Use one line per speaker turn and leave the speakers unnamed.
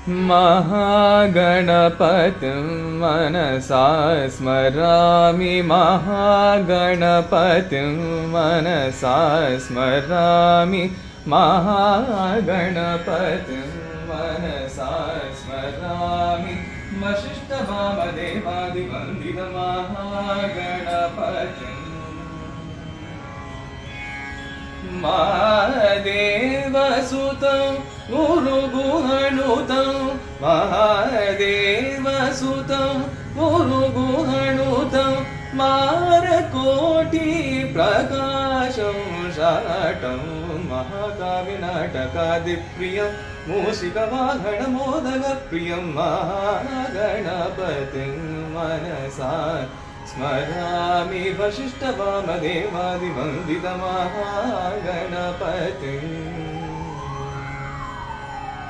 महागणपतिं मनसा स्मरामि महागणपतिं मनसा स्मरामि महागणपतिं मनसा स्मरामि वसिष्ठवामदेवादिवन्दितमहागणपतिम् महादेवसुतं गुरुगुहनुतं महादेवसुतं गुरुगुहनुतं मारकोटिप्रकाशं शाटं महाकाव्यनाटकादिप्रियं मूषिकवाहनमोदकप्रियं महागणपतिं मनसा स्मरामि वसिष्ठवामदेवादिवन्दितमहागणपतिम्